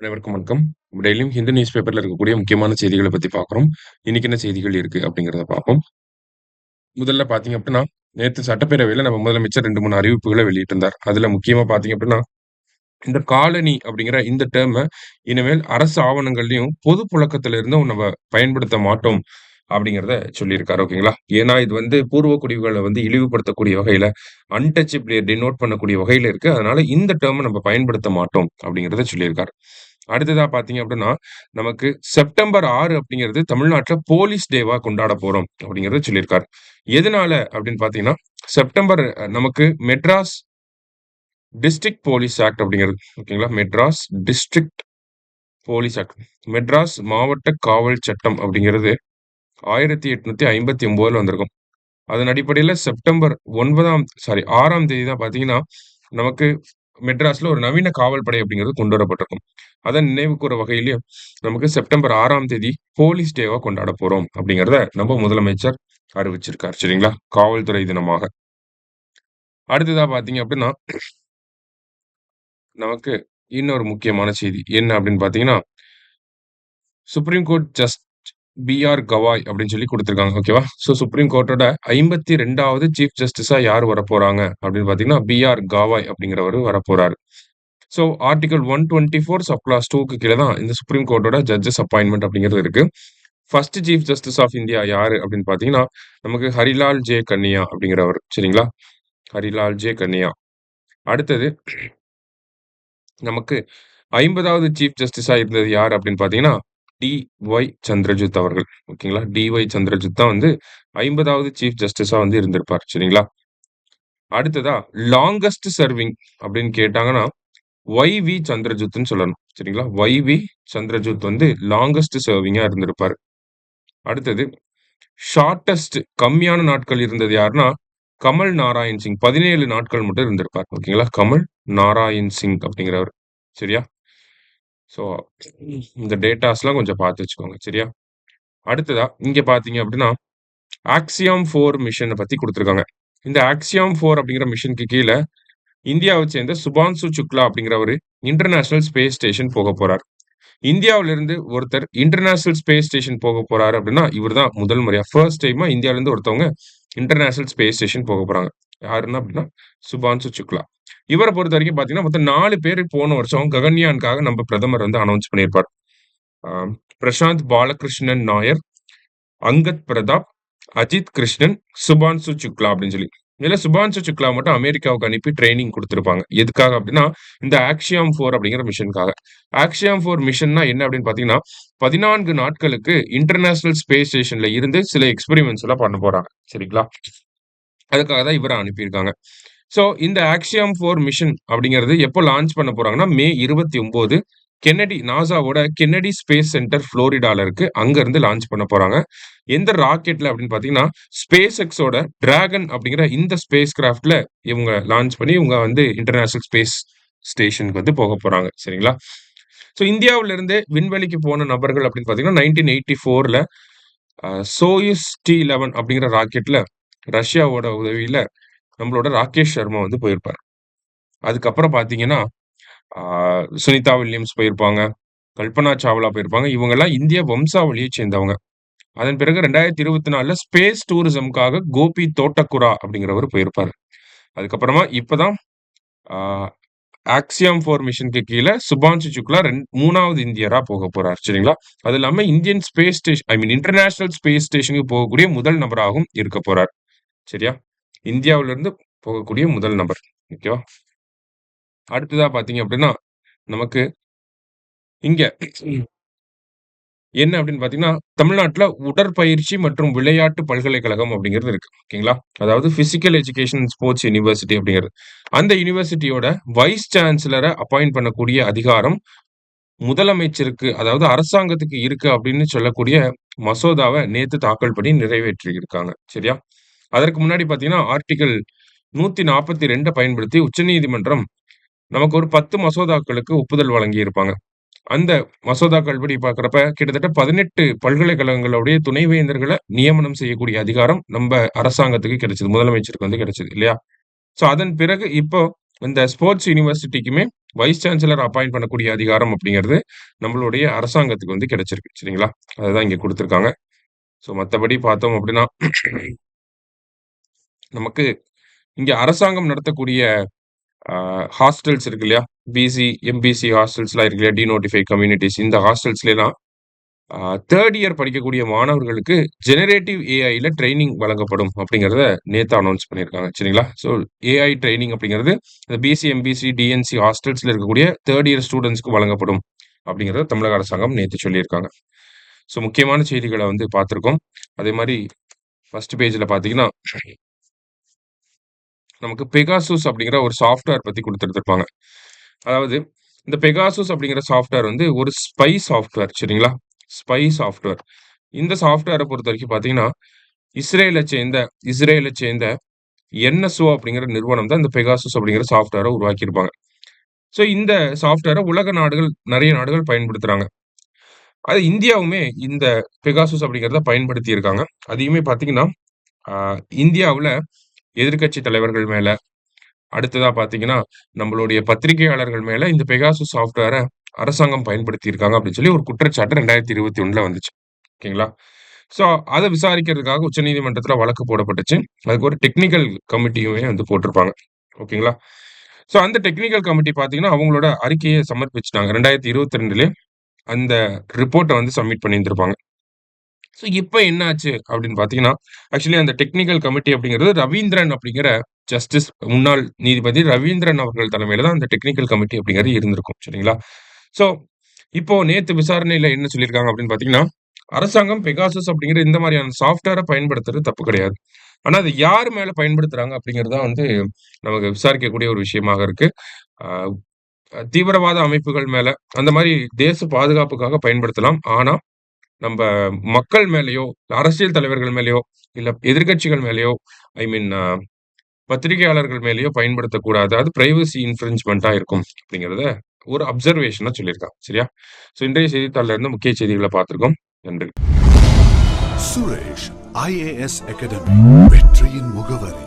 அனைவருக்கும் வணக்கம். டெய்லியும் ஹிந்து நியூஸ் பேப்பர்ல இருக்கக்கூடிய முக்கியமான செய்திகள பத்தி பார்க்குறோம். இன்னைக்கு என்ன செய்திகள் இருக்கு அப்படிங்கிறத பார்ப்போம். முதல்ல பார்த்தீங்க அப்படின்னா, நேத்து சட்டப்பேரவையில நம்ம முதலமைச்சர் 2, 3 அறிவிப்புகள வெளியிட்டிருந்தார். அதுல முக்கியமா பார்த்தீங்க அப்படின்னா, இந்த காலனி அப்படிங்கிற இந்த டெர்ம இனிமேல் அரசு ஆவணங்கள்லயும், பொது புழக்கத்துல இருந்தும் நம்ம பயன்படுத்த மாட்டோம் அப்படிங்கிறத சொல்லியிருக்காரு. ஓகேங்களா? ஏன்னா இது பூர்வ குடிகள இழிவுபடுத்தக்கூடிய வகையில, அன்டச்சபிலிட்டிய டினோட் பண்ணக்கூடிய வகையில இருக்கு. அதனால இந்த டெர்ம நம்ம பயன்படுத்த மாட்டோம் அப்படிங்கிறத சொல்லியிருக்காரு. அடுத்ததா பார்த்தீங்க அப்படின்னா, நமக்கு செப்டம்பர் 6 அப்படிங்கிறது தமிழ்நாட்டுல போலீஸ் டேவா கொண்டாட போறோம் அப்படிங்கிறத சொல்லியிருக்காரு. எதனால அப்படின்னு பார்த்தீங்கன்னா, செப்டம்பர் நமக்கு மெட்ராஸ் டிஸ்ட்ரிக்ட் போலீஸ் ஆக்ட் அப்படிங்கிறது ஓகேங்களா? Madras district police act. Madras மாவட்ட காவல் சட்டம் அப்படிங்கிறது 1859ல வந்திருக்கும். அதன் அடிப்படையில செப்டம்பர் 6ஆம் தேதி தான் பார்த்தீங்கன்னா, நமக்கு மெட்ராஸ்ல ஒரு நவீன காவல் படை அப்படிங்கிறது கொண்டு வரப்பட்டிருக்கும். அதன் நினைவுகூர வகையிலயும் நமக்கு செப்டம்பர் 6ஆம் தேதி போலீஸ் டேவா கொண்டாட போறோம் அப்படிங்கிறத நம்ம முதலமைச்சர் அறிவிச்சிருக்கார். சரிங்களா? காவல்துறை தினமாக. அடுத்ததா பார்த்தீங்க அப்படின்னா, நமக்கு இன்னொரு முக்கியமான செய்தி. என்ன அப்படின்னு பார்த்தீங்கன்னா, supreme court just B.R.. Gavai அப்படின்னு சொல்லி குடுத்திருக்காங்க. ஓகேவா? சுப்ரீம் கோர்ட்டோட 52வது சீஃப் ஜஸ்டிஸா யார் வரப்போறாங்க அப்படின்னு பார்த்தீங்கன்னா, பி.ஆர். கவாய் அப்படிங்கிறவரு வரப்போறாரு. ஆர்டிகிள் 124 சப் கிளாஸ் 2க்கு கீழ தான் இந்த சுப்ரீம் கோர்ட்டோட ஜட்ஜஸ் அப்பாயின்ட்மென்ட் அப்படிங்கிறது இருக்கு. First chief justice of India யாரு அப்படின்னு பார்த்தீங்கன்னா, நமக்கு ஹரிலால் ஜே கன்னியா அப்படிங்கிறவர். சரிங்களா? ஹரிலால் ஜே கன்னியா. அடுத்தது நமக்கு 50வது சீஃப் ஜஸ்டிஸா இருந்தது யார் அப்படின்னு பார்த்தீங்கன்னா, டி.ஒய். சந்திரசூட் அவர்கள். ஓகேங்களா? டி.ஒய். சந்திரசூட் தான் 50வது சீஃப் ஜஸ்டிஸா இருந்திருப்பார். சரிங்களா? அடுத்ததா லாங்கஸ்ட் சர்விங் அப்படின்னு கேட்டாங்கன்னா, ஒய்.வி. சந்திரசூட்ன்னு சொல்லணும். சரிங்களா? ஒய்.வி. சந்திரசூட் லாங்கஸ்ட் சர்விங்கா இருந்திருப்பாரு. அடுத்தது ஷார்ட்டஸ்ட் கம்மியான நாட்கள் இருந்தது யாருன்னா, கமல் நாராயண் சிங். 17 நாட்கள் மட்டும் இருந்திருப்பார். ஓகேங்களா? கமல் நாராயண் சிங் அப்படிங்கிறவர். சரியா? ஸோ இந்த டேட்டாஸ்லாம் கொஞ்சம் பார்த்து வச்சுக்கோங்க. சரியா? அடுத்ததா இங்க பார்த்தீங்க அப்படின்னா, ஆக்சியாம் 4 மிஷன பத்தி குடுத்திருக்காங்க. இந்த ஆக்சியாம் 4 அப்படிங்கிற மிஷனுக்கு கீழ இந்தியாவ சேர்ந்த சுபான்சு சுக்லா அப்படிங்கிறவரு இன்டர்நேஷனல் ஸ்பேஸ் ஸ்டேஷன் போகப் போறார். இந்தியாவிலிருந்து ஒருத்தர் இன்டர்நேஷனல் ஸ்பேஸ் ஸ்டேஷன் போகப் போறாரு அப்படின்னா, இவர் தான் முதல் முறையா ஃபர்ஸ்ட் டைமா இந்தியாவிலிருந்து ஒருத்தவங்க இன்டர்நேஷனல் ஸ்பேஸ் ஸ்டேஷன் போகப் போறாங்க. யாருன்னா அப்படின்னா, சுபான்சு சுக்லா. இவர பொறுத்தவரைக்கும் பார்த்தீங்கன்னா, மொத்தம் 4 பேரு போன வருஷம் ககன்யான்க்காக நம்ம பிரதமர் அனவுன்ஸ் பண்ணியிருப்பார். அ பிரசாந்த் பாலகிருஷ்ணன் நாயர், அங்கத் பிரதாப், அஜித் கிருஷ்ணன், சுபான்சு சுக்லா அப்படின்னு சொல்லி. இதுல சுபான்சு சுக்லா மட்டும் அமெரிக்காவுக்கு அனுப்பி ட்ரெய்னிங் குடுத்திருப்பாங்க. எதுக்காக அப்படின்னா, இந்த ஆக்சியாம் 4 அப்படிங்கிற மிஷனுக்காக. ஆக்சியாம் 4 மிஷன்னா என்ன அப்படின்னு பார்த்தீங்கன்னா, 14 நாட்களுக்கு இன்டர்நேஷனல் ஸ்பேஸ் ஸ்டேஷன்ல இருந்து சில எக்ஸ்பெரிமென்ட்ஸ் எல்லாம் பண்ண போறாங்க. சரிங்களா? அதுக்காக தான் இவர அனுப்பியிருக்காங்க. இந்த ஆக்சியாம் 4 மிஷன் அப்படிங்கிறது எப்போ லான்ச் பண்ண போறாங்கன்னா, மே 29 நாசாவோட கென்னடி ஸ்பேஸ் சென்டர் புளோரிடால இருக்கு. அங்க இருந்து லான்ச் பண்ண போறாங்க. எந்த ராக்கெட்ல அப்படின்னு பார்த்தீங்கன்னா, ஸ்பேஸ் எக்ஸோட டிராகன் அப்படிங்கிற இந்த ஸ்பேஸ் கிராஃப்ட்ல இவங்க லான்ச் பண்ணி இவங்க இன்டர்நேஷனல் ஸ்பேஸ் ஸ்டேஷனுக்கு போகப் போறாங்க. சரிங்களா? இந்தியாவுல இருந்து விண்வெளிக்கு போன நபர்கள் அப்படின்னு பார்த்தீங்கன்னா, 1984ல சோயுஸ் T-11 அப்படிங்கிற ராக்கெட்ல ரஷ்யாவோட உதவியில நம்மளோட ராகேஷ் சர்மா போயிருப்பாரு. அதுக்கப்புறம் பார்த்தீங்கன்னா, ஆ சுனிதா வில்லியம்ஸ் போயிருப்பாங்க. கல்பனா சாவ்லா போயிருப்பாங்க. இவங்கலாம் இந்திய வம்சாவளியைச் சேர்ந்தவங்க. அதன் பிறகு 2024ல ஸ்பேஸ் டூரிசம்க்காக கோபி தோட்டக்குரா அப்படிங்கிறவரு போயிருப்பாரு. அதுக்கப்புறமா இப்பதான் ஆ ஆக்சியாம் 4 மிஷனுக்கு கீழ சுபான்சு சுக்லா 3வது இந்தியரா போகப் போறார். சரிங்களா? அது இல்லாம Indian space station international space ஸ்டேஷனுக்கு போகக்கூடிய முதல் நபராகவும் இருக்கப் போறார். சரியா? இந்தியாவிலிருந்து போகக்கூடிய முதல் நபர். ஓகேவா? அடுத்ததா பார்த்தீங்க அப்படின்னா, நமக்கு இங்க என்ன அப்படின்னு பார்த்தீங்கன்னா, தமிழ்நாட்டுல உடற்பயிற்சி மற்றும் விளையாட்டு பல்கலைக்கழகம் அப்படிங்கிறது இருக்கு. ஓகேங்களா? அதாவது physical education and sports university அப்படிங்கிறது. அந்த யுனிவர்சிட்டியோட வைஸ் சான்சலர அப்பாயிண்ட் பண்ணக்கூடிய அதிகாரம் முதலமைச்சருக்கு, அதாவது அரசாங்கத்துக்கு இருக்கு அப்படின்னு சொல்லக்கூடிய மசோதாவ நேத்து தாக்கல் பண்ணி நிறைவேற்றியிருக்காங்க. சரியா? அதற்கு முன்னாடி பார்த்தீங்கன்னா, ஆர்டிகிள் 142 பயன்படுத்தி உச்சநீதிமன்றம் நமக்கு ஒரு 10 மசோதாக்களுக்கு ஒப்புதல் வழங்கியிருப்பாங்க. அந்த மசோதாக்கள் படி பார்க்கிறப்ப, கிட்டத்தட்ட 18 பல்கலைக்கழகங்களுடைய துணைவேந்தர்கள நியமனம் செய்யக்கூடிய அதிகாரம் நம்ப அரசாங்கத்துக்கு கிடைச்சது. முதலமைச்சருக்கு கிடைச்சது இல்லையா? அதன் பிறகு இப்போ இந்த ஸ்போர்ட்ஸ் யுனிவர்சிட்டிக்குமே வைஸ் சான்சலர் அப்பாயிண்ட் பண்ணக்கூடிய அதிகாரம் அப்படிங்கிறது நம்மளுடைய அரசாங்கத்துக்கு வந்து கிடைச்சிருக்கு. சரிங்களா? அதுதான் இங்க குடுத்திருக்காங்க. ஸோ மத்தபடி பார்த்தோம் அப்படின்னா, நமக்கு இங்க அரசாங்கம் நடத்தக்கூடிய ஹாஸ்டல்ஸ் இருக்கு இல்லையா? பிசி, எம்பிசி ஹாஸ்டல்ஸ்லாம் இருக்கு இல்லையா? டிநோட்டிஃபைட் கம்யூனிட்டீஸ் இந்த ஹாஸ்டல்ஸ்லலாம் 3 இயர் படிக்கக்கூடிய மாணவர்களுக்கு ஜெனரேட்டிவ் ஏஐல ட்ரெய்னிங் வழங்கப்படும் அப்படிங்கிறத நேத்து அனௌன்ஸ் பண்ணியிருக்காங்க. சரிங்களா? ஸோ ஏஐ ட்ரெய்னிங் அப்படிங்கிறது இந்த பிசி, எம்பிசி, டிஎன்சி ஹாஸ்டல்ஸ்ல இருக்கக்கூடிய 3 இயர் ஸ்டூடண்ட்ஸ்க்கு வழங்கப்படும் அப்படிங்கிறத தமிழக அரசாங்கம் நேத்து சொல்லியிருக்காங்க. ஸோ முக்கியமான செய்திகள வந்து பார்த்திருக்கோம். அதே மாரி ஃபர்ஸ்ட் பேஜ்ல பார்த்தீங்கன்னா, நமக்கு பெகாசஸ் அப்படிங்கிற ஒரு சாஃப்ட்வேர் பத்தி குடுத்திருந்திருப்பாங்க. அதாவது இந்த பெகாசஸ் அப்படிங்கிற சாஃப்ட்வேர் வந்து ஒரு ஸ்பை சாஃப்ட்வேர் சரிங்களா? Spy software. இந்த சாஃப்ட்வேர பொறுத்தவரைக்கும் பார்த்தீங்கன்னா, இஸ்ரேல சேர்ந்த இஸ்ரேல சேர்ந்த NSO அப்படிங்கிற நிறுவனம் தான் இந்த பெகாசஸ் அப்படிங்கிற சாஃப்ட்வேர உருவாக்கியிருப்பாங்க. ஸோ இந்த சாஃப்ட்வேர உலக நாடுகள் நெறைய நாடுகள் பயன்படுத்துறாங்க. அது இந்தியாவுமே இந்த பெகாசஸ் அப்படிங்கிறத பயன்படுத்தி இருக்காங்க. அதையுமே பார்த்தீங்கன்னா, அ இந்தியாவுல எதிர்க்கட்சி தலைவர்கள் மேல, அடுத்ததா பார்த்தீங்கன்னா, நம்மளுடைய பத்திரிகையாளர்கள் மேல இந்த பெகாசஸ் சாஃப்ட்வேர அரசாங்கம் பயன்படுத்தி இருக்காங்க அப்படின்னு சொல்லி ஒரு குற்றச்சாட்டு 2021ல வந்துச்சு. ஓகேங்களா? ஸோ அத விசாரிக்கிறதுக்காக உச்சநீதிமன்றத்தில வழக்கு போடப்பட்டுச்சு. அதுக்கு ஒரு டெக்னிக்கல் கமிட்டியுமே வந்து போட்டிருப்பாங்க. ஓகேங்களா? ஸோ அந்த டெக்னிக்கல் கமிட்டி பார்த்தீங்கன்னா, அவங்களோட அறிக்கைய சமர்ப்பிச்சுட்டாங்க. 2022லயே அந்த ரிப்போர்ட்ட வந்து சப்மிட் பண்ணியிருந்திருப்பாங்க. ஸோ இப்ப என்ன ஆச்சு அப்படின்னு பார்த்தீங்கன்னா, ஆக்சுவலி அந்த டெக்னிக்கல் கமிட்டி அப்படிங்கிறது ரவீந்திரன் அப்படிங்கிற ஜஸ்டிஸ் முன்னாள் நீதிபதி ரவீந்திரன் அவர்கள் தலைமையில தான் அந்த டெக்னிக்கல் கமிட்டி அப்படிங்கிறது இருந்திருக்கும். சரிங்களா? ஸோ இப்போ நேத்து விசாரணையில என்ன சொல்லியிருக்காங்க அப்படின்னு பார்த்தீங்கன்னா, அரசாங்கம் பெகாசஸ் அப்படிங்கிற இந்த மாரியான சாஃப்ட்வேர பயன்படுத்துறது தப்பு கிடையாது. ஆனா அது யார் மேல பயன்படுத்துறாங்க அப்படிங்கிறது தான் வந்து நமக்கு விசாரிக்கக்கூடிய ஒரு விஷயமாக இருக்கு. அ தீவிரவாத அமைப்புகள் மேல அந்த மாரி தேச பாதுகாப்புக்காக பயன்படுத்தலாம். ஆனா நம்ப மக்கள் மேலயோ, அரசியல் தலைவர்கள் மேலயோ, இல்ல எதிர்க்கட்சிகள் மேலயோ, ஐ மீன் பத்திரிகையாளர்கள் மேலயோ பயன்படுத்தக்கூடாது. அது பிரைவசி இன்ஃப்ரிஞ்ச்மென்ட்டா இருக்கும் அப்படிங்கிறத ஒரு அப்சர்வேஷனா சொல்லியிருக்காங்க. சரியா? ஸோ இன்றைய செய்தித்தாள்ல இருந்து முக்கிய செய்திகள பார்த்திருக்கோம். நன்றி. சுரேஷ் IAS அகாடமி வெற்றியின் முகவரி.